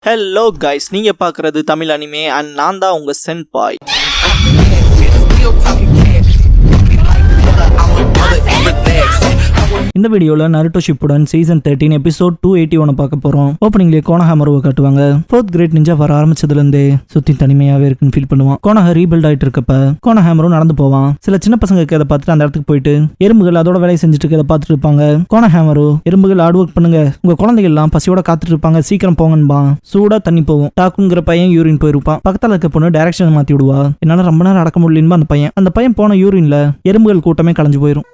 Hello guys, நீங்க பாக்குறது Tamil anime and நான் தான் உங்க சென்பாய். இந்த வீடியோல நருட்டோ ஷிப்புடன் சீசன் 13 எபிசோட் 281 பார்க்க போறோம். ஓப்பனிங்லேயே கோனஹாமருவை காட்டுவாங்க. 4th கிரேட் நிஞ்சா வர ஆரம்பிச்சதுல இருந்தே சுத்தி தனிமையாவே இருக்குன்னு ஃபீல் பண்ணுவான். கோனஹா ரீபில்ட் ஆயிட்டு இருக்கப்ப கோனஹாமரும் நடந்து போவான். சில சின்ன பசங்க அதை பார்த்துட்டு அந்த இடத்துக்கு போயிட்டு எறும்புகள் அதோட வேலையை செஞ்சுட்டு இருக்கதை பார்த்துட்டு இருப்பாங்க. கோனஹாமரு, எறும்புகள் ஹார்ட் ஒர்க் பண்ணுங்க, உங்க குழந்தைகள் எல்லாம் பசியோட காத்துட்டு இருப்பாங்க, சீக்கிரம் போங்கன்பா. சூடா தண்ணி போகும். டாக்குங்கிற பையன் யூரின் போயிருப்பான். பக்கத்துல இருக்க பொண்ணு டைரக்ஷன் மாத்தி விடுவா. என்னால ரொம்ப நேரம் அடக்க முடியலன்பா அந்த பையன் போன யூரின்ல எறும்புகள் கூட்டமே கலைஞ்சு போயிரும்.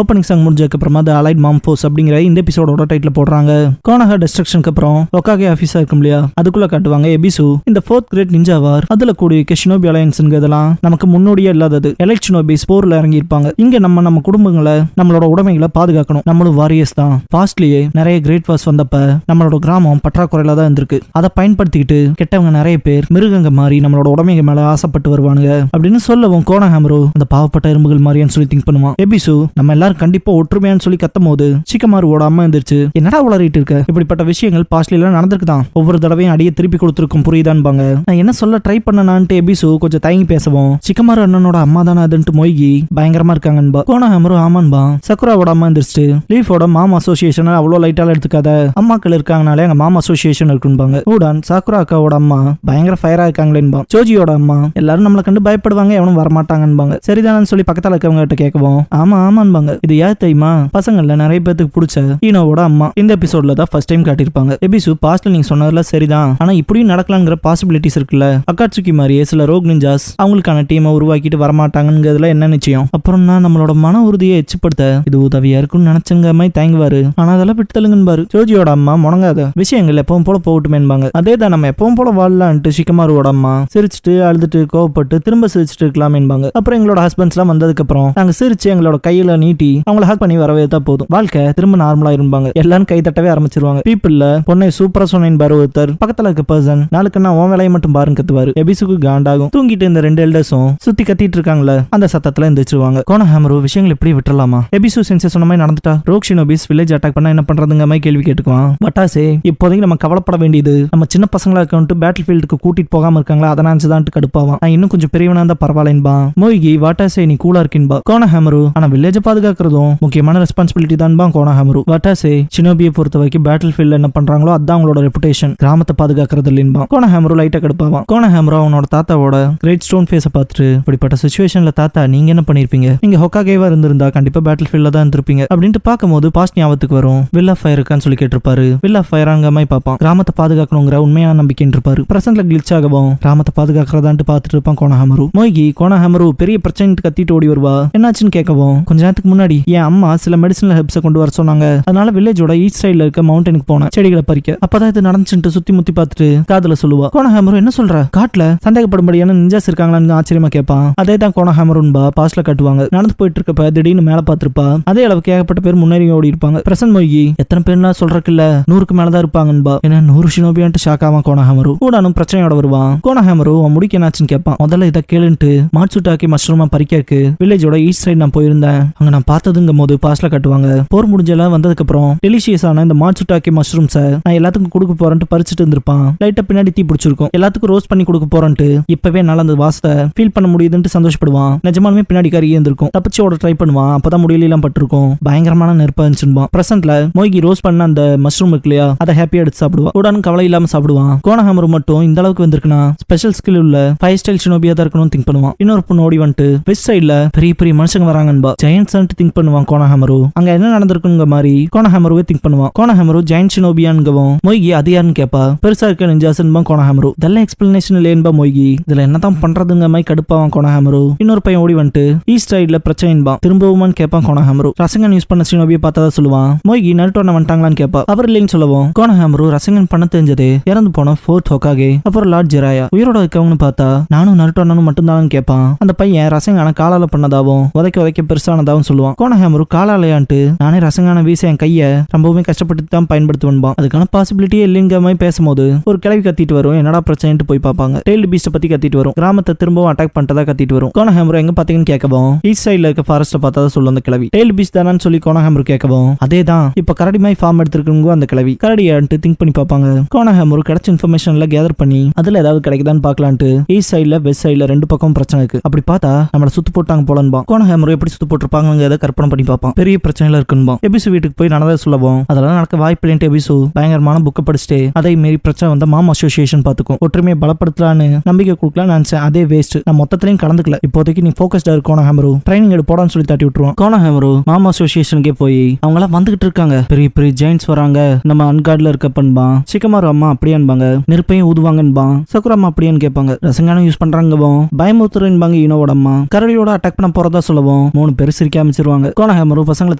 ஓப்பனிங் சாங் முடிஞ்சதுக்கு அப்புறமா தி அலைட் மாம் ஃபோர்ஸ் அப்படிங்கிற இந்த எபிசோடோட டைட்டில் போடுறாங்க. கோனஹா டிஸ்ட்ரக்ஷனுக்கு அப்புறம் ஒகாகே ஆஃபீஸா இருக்கும் இல்லையா, அதுக்குள்ள காட்டுவாங்க எபிசு இந்த 4th கிரேட் நிஞ்சா வார். அதுல கூடிய ஷினோபி அலையன்ஸ்ங்கிறதெல்லாம் நமக்கு முன்னோடியே இல்லாதது. எலைட் ஷினோபிஸ் போர்ல இறங்கி இருப்பாங்க. இங்க நம்ம குடும்பங்களை, நம்மளோட உடைமைகளை பாதுகாக்கணும். நம்மளும் வாரியர்ஸ் தான். பாஸ்ட்லயே நிறைய கிரேட் வார்ஸ் வந்தப்ப நம்மளோட கிராமம் பற்றாக்குறையில தான் இருந்திருக்கு. அதை பயன்படுத்திக்கிட்டு கெட்டவங்க நிறைய பேர் மிருகங்க மாதிரி நம்மளோட உடைமைகள் மேல ஆசைப்பட்டு வருவானுங்க அப்படின்னு சொல்லவும் கோனஹாமரு அந்த பாவப்பட்ட எறும்புகள் மாதிரின்னு சொல்லி திங்க் பண்ணுவான். எபிசு நம்ம எல்லாரும் கண்டிப்பா ஒற்றுமையான்னு சொல்லி கத்தும் போது சிக்கமாருவோட அம்மா எந்திரிச்சு, என்னடா உளறிட்டு இருக்க, இப்படிப்பட்ட விஷயங்கள் பாஸ்ட்ல நடந்திருக்குதான், ஒவ்வொரு தடவையும் அடியே திருப்பி கொடுத்துருக்கும், புரியுதான்பாங்க. நான் என்ன சொல்ல ட்ரை பண்ணனான்ட்டு எபிசு கொஞ்சம் தயங்கி பேசவும், சிக்கமாரு அண்ணனோட அம்மா தானே அதுன்ட்டு மொய்கி பயங்கரமா இருக்காங்கன்பா. கோனஹாமரு ஆமான்பா. சக்குராவோட அம்மா எந்திரிச்சு, லீஃபோட மாமா அசோசியேஷன் அவ்வளோ லைட்டால எடுத்துக்காத, அம்மாக்கள் இருக்காங்கனாலே எங்க மாமா அசோசியேஷன் இருக்குன்பாங்க. ஊடான் சாக்குரா அக்காவோட அம்மா பயங்கர ஃபயரா இருக்காங்களேன்பா. ஜோஜியோட அம்மா எல்லாரும் நம்மளை கண்டு பயப்படுவாங்க, எவனும் வரமாட்டாங்கன்பாங்க. சரிதானு சொல்லி பக்கத்துல இருக்கவங்க கிட்ட கேட்கவும், ஆமா ஆமான்பாங்க. இது யார் தெரியுமா, பசங்கள்ல நிறைய பேருக்கு பிடிச்ச ஈனோவோட அம்மா. இந்த எபிசோட்ல தான் ஃபர்ஸ்ட் டைம் காட்டியிருப்பாங்க. எபிசு பாஸ்ட்ல நீங்க சொன்னதுல சரிதான், ஆனா இப்படியும் நடக்கலாங்கிற பாசிபிலிட்டிஸ் இருக்குல்ல. அக்காட்சுக்கி மாதிரியே சில ரோக் நிஞ்சாஸ் அவங்களுக்கான டீமை உருவாக்கிட்டு வரமாட்டாங்கிறதுல என்ன நிச்சயம். அப்புறம் தான் நம்மளோட மன உறுதியை எச்சுப்படுத்த இது உதவியா இருக்குன்னு நினைச்சங்க மாதிரி தயங்குவாரு. ஆனா அதெல்லாம் விட்டு தள்ளுங்கன்னு ஜோஜியோட அம்மா முடங்காத விஷயங்கள் எப்பவும் போல போகட்டுமேன்பாங்க. அதே தான் நம்ம எப்பவும் போல வாழலான்ட்டு சிக்கமாருவோட அம்மா சிரிச்சுட்டு அழுதுட்டு கோவப்பட்டு திரும்ப சிரிச்சுட்டு இருக்கலாமேன்பாங்க. அப்புறம் எங்களோட ஹஸ்பண்ட்ஸ் எல்லாம் வந்ததுக்கு அப்புறம் நாங்க சிரிச்சு எங்களோட கையில நீட்டி அவங்கள ஹக் பண்ணி வரவே தான் போதும், வாழ்க்கை திரும்ப நார்மலா இருப்பாங்க. எல்லாரும் கை தட்டவே ஆரம்பிச்சிருவாங்க. பீப்புள்ல பொண்ணை சூப்பரா சொன்னேன் பாரு ஒருத்தர், பக்கத்துல இருக்க பர்சன் நாளுக்கு நான் உன் வேலையை மட்டும் பாருங்க கத்துவாரு. எபிசுக்கு காண்டாகும். தூங்கிட்டு இந்த ரெண்டு எல்டர்ஸும் சுத்தி கத்திட்டு இருக்காங்களே அந்த சத்தத்துல எந்திரிச்சிருவாங்க. கோனஹாமரு விஷயங்கள் எப்படி விட்டுறலாமா, எபிசு சென்சே சொன்ன மாதிரி நடந்துட்டா ரோக் ஷினோபிஸ் வில்லேஜ் அட்டாக் பண்ணா என்ன பண்றதுங்க மாதிரி கேள்வி கேட்டுக்குவான். வட்டாசே இப்போதைக்கு நம்ம கவலைப்பட வேண்டியது நம்ம சின்ன பசங்களா இருக்கட்டு பேட்டில் ஃபீல்டுக்கு கூட்டிட்டு போகாம இருக்காங்களா, அதை நினைச்சுதான் கடுப்பாவான். நான் இன்னும் கொஞ்சம் பெரியவனா இருந்தா பரவாயில்லன்பா. மோய்கி வாட்டாசே நீ கூலா இருக்கீன்பா. கோனஹாமரு ஆனா வில்லேஜ் பாதுகாக்கிறதும் முக்கியமான ரெஸ்பான்சிபிலிட்டி தான் கோனஹாமரு. வட்டாசே ஷினோபியை பொறுத்த வரைக்கும் பேட்டில் ஃபீல்ட்ல என்ன பண்றாங்களோ அதான் அவங்களோட ரெப்புடேஷன், கிராமத்தை பாதுகாக்கிறது இல்லைன்பா. கோனஹாமரு லைட்டா கடுப்பாவான். கோனஹாமரு அவனோட தாத்தாவோட கிரேட் ஸ்டோன் ஃபேஸை பார்த்துட்டு, இப்படிப்பட்ட சிச்சுவேஷன்ல தாத்தா நீங்க என்ன பண்ணிருப்பீங்க, நீங்க ஹொக்காகேவா இருந்திருந்தா கண்டிப்பா பேட்டில் ஃபீல்ட்ல தான் இருந்திருப்பீங்க அப்படின்ட்டு பார்க்கும்போது பாஸ்ட் ஞாபகத்துக்கு வரும். வில் ஆஃப் ஃபயர் இருக்கான்னு சொல்லி கேட்டிருப்பாரு. வில் ஆஃப் ஃபயராங்க மாதிரி பார்ப்பான். கிராமத்தை பாதுகாக்கணுங்கிற உண்மையான நம்பிக்கைன்னு இருப்பாரு. பிரசன்ட்ல கிளிச் ஆகவும் கிராமத்தை பாதுகாக்கிறதான்ட்டு பார்த்துட்டு இருப்பான் கோனஹாமரு. மோய்கி கோனஹாமரு பெரிய பிரச்சனை கத்திட்டு ஓடி வருவா. என்னாச்சுன்னு கேட்கவும், கொஞ்ச நேரத்துக்கு முன்னாடி என் அம்மா சில மெடிசனல் ஹெர்ப்ஸை கொண்டு வர சொன்னாங்க, அதனால வில்லேஜோட ஈஸ்ட் சைடுல இருக்க மவுண்டனுக்கு போனேன் செடிகளை பறிக்க. அப்பதான் இது நடந்துச்சுட்டு சுத்தி முத்தி பார்த்துட்டு காதுல சொல்லுவா. கோனஹாமரு என்ன சொல்ற, காட்டுல சந்தேகப்படும்படியான நிஞ்சாஸ் இருக்காங்களான்னு ஆச்சரியமா கேட்பான். அதே தான் கோனஹாமருன்பா பாஸ்ட்ல காட்டுவாங்க. நடந்து போயிட்டு இருக்கப்ப திடீர்னு மேல பார்த்திருப்பா. அதே அளவுக்கு ஏகப்பட்ட பேர் முன்னேறி ஓடி இருப்பாங்க. பிரசன்ட் மொய்கி எத்தனை பேர்லாம் சொல்றதுக்குல்ல 100க்கு மேலதான் இருப்பாங்கன்பா. என்ன 100 ஷினோபியான்ட்டு ஷாக் ஆவான் கோனஹாமரு. கூடானும் பிரச்சனையோட வருவான். கோனஹாமரு அவன் முடிக்க என்னாச்சுன்னு கேட்பான். முதல்ல இதை கேளுன்ட்டு மாட்சுட்டாக்கி மஷ்ரூமா பறிக்கிறதுக்கு வில்லேஜோட ஈஸ்ட் சைடு நான் போயிருந்தேன். அங்க நான் பார்த்ததுங்கும் போது பாஸ்ட்ல காட்டுவாங்க. போர் முடிஞ்செல்லாம் வந்ததுக்கு அப்புறம் டெலிஷியஸான இந்த மாட்சுட்டாக்கி மஷ்ரூம்ஸை நான் எல்லாத்துக்கும் கொடுக்க போறேன்ட்டு பறிச்சுட்டு இருந்திருப்பான். லைட்டா பின்னாடி தீ பிடிச்சிருக்கும். எல்லாத்துக்கும் ரோஸ்ட் பண்ணி கொடுக்க போறேன்ட்டு இப்பவே என்னால அந்த வாசத்தை ஃபீல் பண்ண முடியுதுன்னு சந்தோஷப்படுவான். நிஜமாலுமே பின்னாடி கறியே இருந்திருக்கும். தப்பிச்சு ஓட ட்ரை பண்ணுவான். அப்பதான் முடியலாம் பட்டிருக்கும். பயங்கரமான நெருப்பா இருந்துச்சுன்பான். பிரசன்ட்ல மோய்கி ரோஸ்ட் பண்ண அந்த மஷ்ரூம் இருக்கு இல்லையா, அதை ஹாப்பியா எடுத்து சாப்பிடுவான். உடனும் கவலை இல்லாம சாப்பிடுவான். கோனஹாமரு மட்டும் இந்த அளவுக்கு வந்திருக்குன்னா ஸ்பெஷல் ஸ்கில் உள்ள 5 ஸ்டைல் ஷினோபியா தான் இருக்கணும்னு திங்க் பண்ணுவான். இன்னொரு பொண்ணு ஓடி வந்துட்டு வெஸ்ட் சைட்ல பெரிய பெரிய மனுஷங்க வராங்கன்பா. ஜெயன்ட்ஸ் திங்க் திங்க் பண்ணுவான் கோனஹாமரு. அங்க என்ன நடந்திருக்குங்க மாதிரி கோனஹாமருவே திங்க் பண்ணுவான். கோனஹாமரு ஜெயண்ட் ஷினோபியான்கவும் மொய்கி அது யாருன்னு கேப்பா. பெருசா இருக்க நிஞ்சாசன்பா கோனஹாமரு. இதெல்லாம் எக்ஸ்பிளனேஷன் இல்லையன்பா மொய்கி. இதுல என்னதான் பண்றதுங்க மாதிரி கடுப்பாவான் கோனஹாமரு. இன்னொரு பையன் ஓடி வந்துட்டு ஈஸ்ட் சைட்ல பிரச்சனைன்பா. திரும்பவுமான்னு கேட்பான் கோனஹாமரு. ரசங்கன் யூஸ் பண்ண ஷினோபியை பார்த்ததா சொல்லுவான். மொய்கி நருட்டோன வந்துட்டாங்களான்னு கேப்பா. அவர் இல்லைன்னு சொல்லுவோம். கோனஹாமரு ரசங்கன் பண்ண தெரிஞ்சது இறந்து போன ஃபோர்த் ஹோகாகே அப்புறம் லார்ட் ஜெராயா உயிரோட இருக்கவங்கன்னு பார்த்தா நானும் நருட்டோனனும் மட்டும்தான் கேட்பான். அந்த பையன் ரசங்கான காலால பண்ணதாவும் உதைக்க பெருசானதாவும் சொல்லுவான். கோனஹாமரு காலாலையான்ட்டு நானே ரசங்கான வீச என் கைய ரொம்பவுமே கஷ்டப்பட்டு தான் பயன்படுத்துவேன்பான். அதுக்கான பாசிபிலிட்டியே இல்லைங்க மாதிரி பேசும்போது ஒரு கிளவி கத்திட்டு வரும். என்னடா பிரச்சனைட்டு போய் பார்ப்பாங்க. டெய்ல்டு பீஸ்ட பத்தி கத்திட்டு வரும். கிராமத்தை திரும்பவும் அட்டாக் பண்ணிட்டதா கத்திட்டு வரும். கோனஹாமரு எங்க பாத்தீங்கன்னு கேட்கவும் ஈஸ்ட் சைட்ல இருக்க ஃபாரஸ்ட பார்த்தா சொல்லும் அந்த கிளவி. டெய்ல்டு பீஸ் தானு சொல்லி கோனஹாமரு கேட்கவும் அதேதான் இப்ப கரடி மாதிரி ஃபார்ம் எடுத்திருக்குங்க அந்த கிளவி. கரடியான்ட்டு திங்க் பண்ணி பார்ப்பாங்க. கோனஹாமரு கிடைச்ச இன்ஃபர்மேஷன்ல கேதர் பண்ணி அதுல ஏதாவது கிடைக்குதான்னு பார்க்கலான்ட்டு ஈஸ்ட் சைட்ல வெஸ்ட் சைட்ல ரெண்டு பக்கம் பிரச்சனை இருக்கு. அப்படி பார்த்தா நம்மள சுத்து போட்டாங்க போலன்பா. கோனஹாமரு எப்படி சுத்து போட்டிருப்பாங்க கற்பனை பண்ணி பார்ப்பான். பெரிய பிரச்சனைல இருக்குன்பா. எபிசு வீட்டுக்கு போய் நடந்ததை சொல்லவும் அதெல்லாம் நடக்க வாய்ப்பு இல்லைன்ட்டு எபிசு பயங்கரமான புக்கை படிச்சுட்டு அதே மாரி பிரச்சனை வந்த மாம் அசோசியேஷன் பார்த்துக்கும். ஒற்றுமையை பலப்படுத்தலான்னு நம்பிக்கை கொடுக்கலாம் நினைச்சேன். அதே வேஸ்ட். நான் மொத்தத்திலையும் கலந்துக்கல. இப்போதைக்கு நீ போக்கஸ்டா இருக்கு கோனஹாமரு. ட்ரைனிங் எடு போடான்னு சொல்லி தட்டி விட்டுருவான். கோனஹாமரு மாம் அசோசியேஷனுக்கே போய் அவங்க எல்லாம் வந்துகிட்டு இருக்காங்க. பெரிய பெரிய ஜெயின்ஸ் வராங்க. நம்ம அன்கார்ட்ல இருக்க பண்பா. சிக்கமாரு அம்மா அப்படியான்பாங்க. நெருப்பையும் ஊதுவாங்கன்பா. சக்குர அம்மா அப்படியான்னு கேட்பாங்க. ரசங்கானம் யூஸ் பண்றாங்கவும் பயமுத்துறன்பாங்க. ஈனோட அம்மா கரடியோட அட்டாக் பண்ண போறதா சொல்லவும் 3 பேர் சிரிக்க ஆரம்பிச்சிருவாங்க. கோனஹாமரு பசங்களை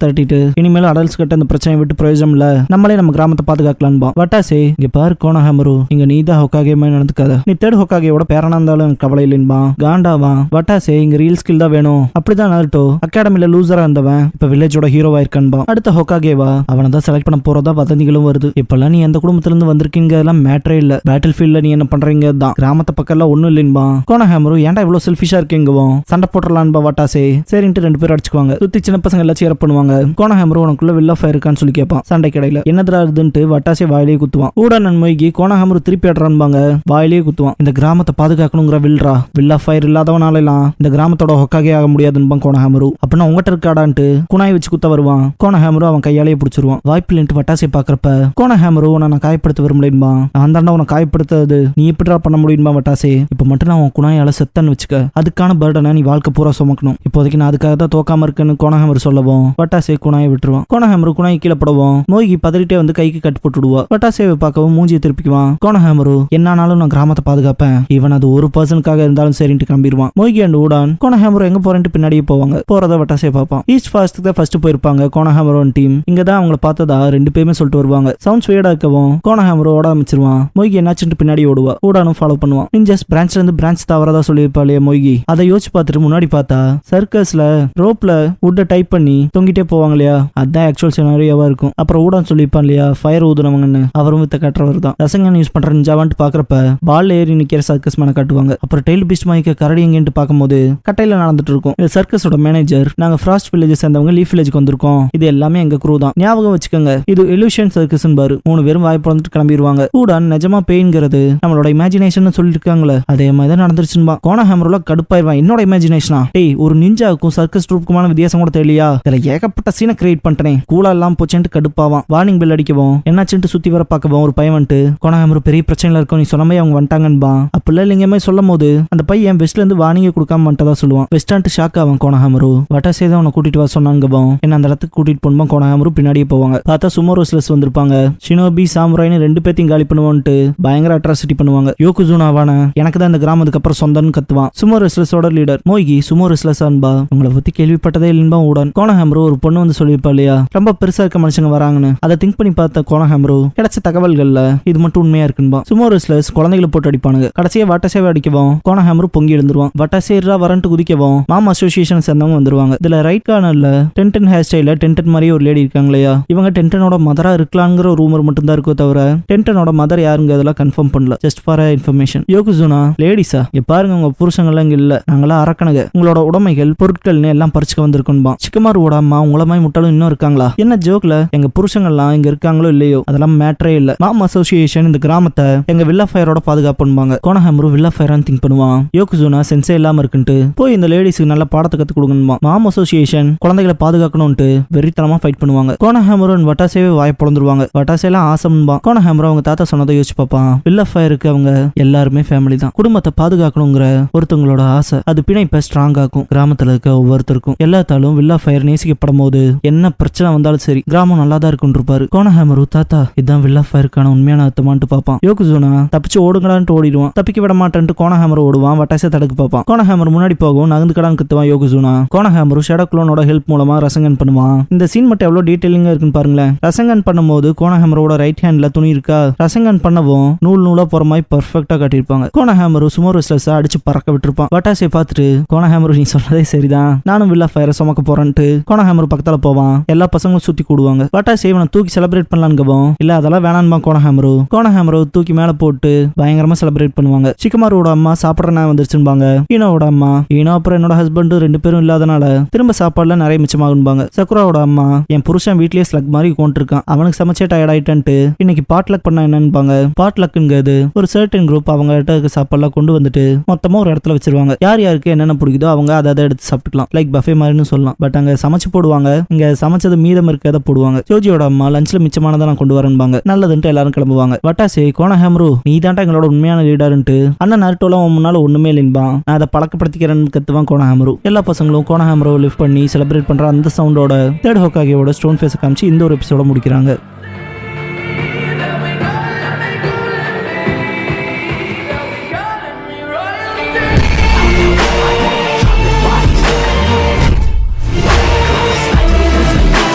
தட்டிட்டு இனிமேல் அடல்ட்ஸ் கிட்ட இந்த பிரச்சனையை விட்டு பிரயோஜனம் இல்ல, நம்மளே நம்ம கிராமத்தை பாதுகாக்கலான்பா. வட்டாசே இங்க பாரு கோனஹாமரு, இங்க நீதான் ஹோகாகே மாதிரி நடந்துக்காத. நீ தேர்ட் ஹோகாகேயோட பேரனா இருந்தாலும் எனக்கு கவலை இல்லைன்பா. காண்டாவா வட்டாசே இங்க ரியல் ஸ்கில் தான் வேணும். அப்படிதான் நருட்டோ அகாடமில லூசரா இருந்தவன் இப்ப வில்லேஜோட ஹீரோவா இருக்கான்பா. அடுத்த ஹோகாகேவா அவனை தான் செலக்ட் பண்ண போறதா வதந்திகளும் வருது. இப்பெல்லாம் நீ எந்த குடும்பத்துல இருந்து வந்திருக்கீங்க எல்லாம் மேட்டரே இல்ல. பேட்டில் ஃபீல்ட்ல நீ என்ன பண்றீங்க தான். கிராமத்தை பக்கம் ஒண்ணும் இல்லைன்பா. கோனஹாமரு ஏன்டா இவ்வளவு செல்ஃபிஷா இருக்கீங்கவும் சண்டை போட்டுடலான்பா. வட்டாசே சரின்ட்டு 2 பேர் அடிச்சுக்குவாங்க. சுத்தி சின்ன பசங்க எல்லாம் சேர் பண்ணுவாங்க. கோனஹாமரு உனக்குள்ள வில் ஆஃப் இருக்கான்னு சொல்லி கேட்பான். சண்டை கடையில என்னதுரா இருந்துட்டு வட்டாசே வாயிலேயே குத்துவான். ஊடானன் மொய்கி கோனஹாமரு திருப்பி ஆடுறான்பாங்க. வாயிலேயே குத்துவான். இந்த கிராமத்தை பாதுகாக்கணுங்கிற வில்ரா வில் ஆஃப் ஃபயர் இல்லாதவனால எல்லாம் இந்த கிராமத்தோட ஹொக்காகே ஆக முடியாதுன்னு கோனஹாமரு. அப்படின்னா உங்ககிட்ட இருக்காடான்ட்டு குனாய் வச்சு குத்த வருவான். கோனஹாமரு அவன் கையாலேயே பிடிச்சிருவான். வாய்ப்பில்லைன்ட்டு வட்டாசை பாக்குறப்ப கோனஹாமரு உன்னை நான் காயப்படுத்த விரும்பலைன்பா. நான் தாண்டா உன்னை காயப்படுத்துறது நீ எப்படிடா பண்ண முடியுமா வட்டாசே. இப்ப மட்டும் நான் உன் குனாயால செத்தன்னு வச்சுக்க. அதுக்கான பர்டனை நீ வாழ்க்கை பூரா சுமக்கணும். இப்போதைக்கு நான் அதுக்காக தான் தோக்காம இருக்குன்னு கோனஹாமரு சொல்லவும் வட்டாசே குனாயை விட்டுருவான். கோனஹாமரு குனாய் கீழே படவும் மோய்கி பதறிட்டே வந்து கைக்கு கட்டு போட்டு விடுவா. வட்டாசேவை பார்க்கவும் மூஞ்சியை திருப்பிக்குவான். கோனஹாமரு என்னானாலும் நான் கிராமத்தை பாதுகாப்பேன். இவன் அது ஒரு பர்சனுக்காக இருந்தாலும் சரின்ட்டு கிளம்பிடுவான். மோய்கி அண்ட் ஊடான் கோனஹாமரு எங்க போறேன்ட்டு பின்னாடியே போவாங்க. போறத வட்டாசே பார்ப்பான். ஈஸ்ட் ஃபாரஸ்ட்டுக்கு தான் ஃபர்ஸ்ட் போயிருப்பாங்க கோனஹாமரு டீம். இங்க தான் அவங்கள பார்த்ததா 2 பேருமே சொல்லிட்டு வருவாங்க. சவுண்ட்ஸ் வேடா இருக்கவும் கோனஹாமரு ஓட ஆரம்பிச்சிருவான். மோய்கி என்னாச்சுட்டு பின்னாடி ஓடுவா. ஊடானும் ஃபாலோ பண்ணுவான். நிஞ்சஸ் பிரான்ச்ல இருந்து பிரான்ச் தவறதா சொல்லியிருப்பாளே மோய்கி. அதை யோசிச்சு பார்த்துட்டு முன்னாடி பார்த்தா சர்க்கஸ்ல ரோப்ல வுட்டை டைப் பண்ணி தொங்கிட்டே போவாங்க இல்லையா, அதான் ஆக்சுவல் சினாரியோவா இருக்கும். அப்புறம் ஊடான் சொல்லியிருப்பான் இல்லையா ஃபயர் ஊதுனவங்கன்னு, அவரும் வித்த கட்டுறவர் தான். ரசங்கன் யூஸ் பண்ற நிஞ்சாவான்ட்டு பாக்குறப்ப பால் ஏறி நிக்கிற சர்க்கஸ் மேன காட்டுவாங்க. அப்புறம் டெய்ல் பீஸ்ட் மைக்க கரடி எங்கேன்னு பார்க்கும்போது கட்டையில நடந்துட்டு இருக்கும். இந்த சர்க்கஸோட மேனேஜர் நாங்க ஃப்ராஸ்ட் வில்லேஜ் சேர்ந்தவங்க லீஃப் வில்லேஜ்க்கு வந்திருக்கோம். இது எல்லாமே எங்க குரூ தான், ஞாபகம் வச்சுக்கோங்க. இது எலூஷன் சர்க்கஸ் பாரு. 3 பேரும் வாய்ப்பு வந்துட்டு கிளம்பிடுவாங்க. ஊடான் நிஜமா பெயின்ங்கிறது நம்மளோட இமேஜினேஷன் சொல்லிருக்காங்களே அதே மாதிரி தான் நடந்துருச்சுன்பா. கோனஹாமருல கடுப்பாயிருவான். என்னோட இமேஜினேஷனா டேய், ஒரு நிஞ்சாவுக்கும் சர்க்கஸ் ட்ரூப்புக்குமான வித்தியாசம் கூட தெரியலையா? இதுல ஏகப்பட்ட சீனை கிரியேட் பண்ணிட்டனே, கூலா எல்லாம் போச்சுட்டு கடுப்பாவான். வார்னிங் பெல் அடிக்கவும் என்னாச்சுட்டு சுத்தி வர பார்க்கவும் ஒரு பையன் வந்துட்டு கோனஹாமரு பெரிய பிரச்சனைல இருக்கும் நீ சொன்ன மாதிரி அவங்க வந்துட்டாங்கன்பா. அப்படிலாம் இல்லைங்க சொல்லும் போது அந்த பையன் வெஸ்ட்ல இருந்து வார்னிங்க கொடுக்காம வந்துட்டதா சொல்லுவான். வெஸ்டான்ட்டு ஷாக் ஆவான் கோனஹாமரு. வட்டாசே தான் அவனை கூட்டிட்டு வர சொன்னாங்கவும் என்ன அந்த இடத்துக்கு கூட்டிட்டு போனோம். கோனஹாமரு பின்னாடியே போவாங்க. பார்த்தா சுமோரோஸ்லஸ் வந்திருப்பாங்க. ஷினோபி சாமுராய்னு 2 பேத்தையும் காலி பண்ணுவோன்ட்டு பயங்கர அட்ராசிட்டி பண்ணுவாங்க. யோகுஜுனாவான எனக்கு தான் இந்த கிராமத்துக்கு அப்புறம் சொந்தம்னு கத்துவான். சுமோரோஸ்லஸோட லீடர் மோய்கி சுமோரோஸ்லஸ் அன்பா உங்களை பத்தி கேள்விப்பட்டதே இல்லைன்பா. ஊடான் கோனஹாமரு ஒரு பொண்ணு வந்து சொல்லியிருப்பா இல்லையா ரொம்ப பெருசா இருக்க மனுஷங்க வராங்கன்னு. அதை திங்க் பண்ணி பார்த்த கோனஹாமரு கிடைச்ச தகவல்கள்ல இது மட்டும் உண்மையா இருக்குன்பா. சுமோரோஸ்லஸ் குழந்தைகளை போட்டு அடிப்பானுங்க. கடைசியா வட்டாசேவை அடிக்கவும் கோனஹாமரு பொங்கி எழுந்துருவான். வட்டாசேரா வரன்ட்டு குதிக்கவும் மாம் அசோசியேஷன் சேர்ந்தவங்க வந்துருவாங்க. இதுல ரைட் கார்னர்ல டென்டன் ஹேர் ஸ்டைல டென்டன் மாதிரியே ஒரு லேடி இருக்காங்க இல்லையா, இவங்க டென்டனோட மதரா இருக்கலாங்கிற ஒரு ரூமர் மட்டும் தான் இருக்கோ தவிர டென்டனோட மதர் யாருங்க அதெல்லாம் கன்ஃபார்ம் பண்ணல. Just for information. யோகுசுனா லேடிஸா இங்க பாருங்க உங்க புருஷங்கள்லாம் இங்க இல்ல, நாங்களாம் அரக்கணுங்க, உங்களோட உடைமைகள் பொருட்கள்னு எல்லாம் பறிச்சுக்க வந்திருக்கோம்பா. சிக்கமாரு ஓடாமா உங்கள மாதிரி முட்டாளும் இன்னும் இருக்காங்களா? என்ன ஜோக்ல எங்க புருஷங்கள்லாம் இங்க இருக்காங்களோ இல்லையோ அதெல்லாம் மேட்டரே இல்ல. மாம் அசோசியேஷன் இந்த கிராமத்தை எங்க வில்லா ஃபயரோட பாதுகாப்புன்பாங்க. கோனஹாமரு வில்லா ஃபயரான்னு திங்க் பண்ணுவான். யோகுசுனா சென்சே இல்லாம இருக்குன்ட்டு போய் இந்த லேடிஸ்க்கு நல்ல பாடத்தை கத்து கொடுங்கணுமா. மாம் அசோசியேஷன் குழந்தைகளை பாதுகாக்கணும்ட்டு வெறித்தனமா ஃபைட் பண்ணுவாங்க. கோனஹாமரு வட்டாசேவே வாய பொழந்துருவாங்க. வட்டாசேலாம் ஆசம்பா. கோனஹாமரு அவங்க தாத்தா சொன்னதை யோசிச்சு பார்ப்பான். வில்லா ஃபயருக்கு அவங்க எல்லாருமே ஃபேமிலி தான். குடும்பத்தை பாதுகாக்கணுங்கிற ஒருத்தவங்களோட ஆசை அது பிணைப்ப ஸ்ட்ராங் ஆக்கும். கிராமத்துல இருக்க ஒவ்வொருத்தருக்கும் எல்லாத்தாலும் அதுவும் வில்லா ஃபயர் நேசிக்கப்படும் போது என்ன பிரச்சனை வந்தாலும் சரி கிராமம் நல்லா தான் இருக்குன்னு இருப்பாரு. கோனஹாமரு தாத்தா இதான் வில்லா ஃபயருக்கான உண்மையான அர்த்தமான்ட்டு பார்ப்பான். யோகுசூனா தப்பிச்சு ஓடுங்களான்ட்டு ஓடிடுவான். தப்பிக்க விட மாட்டேன்ட்டு கோனஹாமர் ஓடுவான். வட்டாசை தடுக்க பார்ப்பான். கோனஹாமர் முன்னாடி போகும் நகர்ந்துக்கடான்னு கத்துவான் யோகுசூனா. கோனஹாமரு ஷேடோ குளோனோட ஹெல்ப் மூலமா ரசங்கன் பண்ணுவான். இந்த சீன் மட்டும் எவ்வளவு டீடைலிங்கா இருக்குன்னு பாருங்களேன். ரசங்கன் பண்ணும்போது கோனஹாமரோட ரைட் ஹேண்ட்ல துணி இருக்கா, ரசங்கன் பண்ணவும் நூல் நூலா போற மாதிரி பர்ஃபெக்டா காட்டியிருப்பாங்க. கோனஹாமரு சுமோ ரெஸ்லர்ஸ அடிச்சு பறக்க விட்டுருப்பான். வட்டாசை பார்த்துட்டு கோனஹாமரு நீ சொன்னதே சரிதான், நானும் வில்லா ஃபயரை சுமக்க போறேன்ட்டு கோனஹாமரு பக்கத்துல போவான். எல்லா பசங்களும் சுத்தி கூடுவாங்க. வட்டாசை இவனை தூக்கி செலிப்ரேட் பண்ணலான்னு இல்ல அதெல்லாம் வேணான்பா கோனஹாமரு தூக்கி மேல போட்டு பயங்கரமா செலிப்ரேட் பண்ணுவாங்க. ஷிகமாரோட அம்மா சாப்பிட்ற நேரம் வந்துருச்சுன்பாங்க. ஈனோட அம்மா ஈனோ அப்புறம் என்னோட ஹஸ்பண்ட் 2 பேரும் இல்லாதனால திரும்ப சாப்பாடுல நிறைய மிச்சமாகும்பாங்க. சக்குராவோட அம்மா என் புருஷன் வீட்லயே ஸ்லக் மாதிரி கொண்டிருக்கான், அவனுக்கு சமைச்சே டயர்ட் ஆயிட்டேன்ட்டு இன்னைக்கு பாட்லக் பண்ண என்னன்பாங்க. பாட்லக்குங்கிறது ஒரு சர்டன் குரூப் அவங்க கிட்ட சாப்பாடுலாம் கொண்டு வந்துட்டு மொத்தமா ஒரு இடத்துல வச்சிருவாங்க. யார் யாருக்கு என்னென்ன பிடிக்குதோ அவங்க அதை எடுத்து சாப்பிட்டுக்கலாம். லைக் பஃபே மாதிரின்னு சொல்லலாம். பட் அங்க சமைச்சு போடுவாங்க. இங்க சமைச்சது மீதம் இருக்கிறத போடுவாங்க. ஜோஜியோட அம்மா லஞ்ச்ல மிச்சமானதை நான் கொண்டு வரேன்பாங்க. நல்லதுன்ட்டு எல்லாரும் கிளம்புவாங்க. வட்டாசே கோனஹாமரு நீ தான்டா எங்களோட உண்மையான லீடர்ன்ட்டு அண்ணன் நருட்டோலாம் முன்னால ஒண்ணுமே இல்லைன்பான். நான் அதை பழக்கப்படுத்திக்கிறேன்னு கத்துவான் கோனஹாமரு. எல்லா பசங்களும் கோனஹாமரு லிஃப்ட் பண்ணி செலிப்ரேட் பண்ற அந்த சவுண்டோட தேர்ட் ஹோகாகேவோட ஸ்டோன் ஃபேஸை காமிச்சு இந்த ஒரு எபிசோட முடிக்கிறாங்க.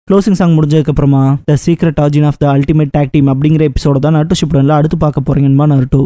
க்ளோசிங் சாங் முடிஞ்சதுக்கு அப்புறமா the secret origin of the ultimate tag team அப்படிங்கிற எபிசோட தான் நருட்டோ ஷிப்புடன்ல அடுத்து பார்க்க போறீங்கன்னு நருட்டோ.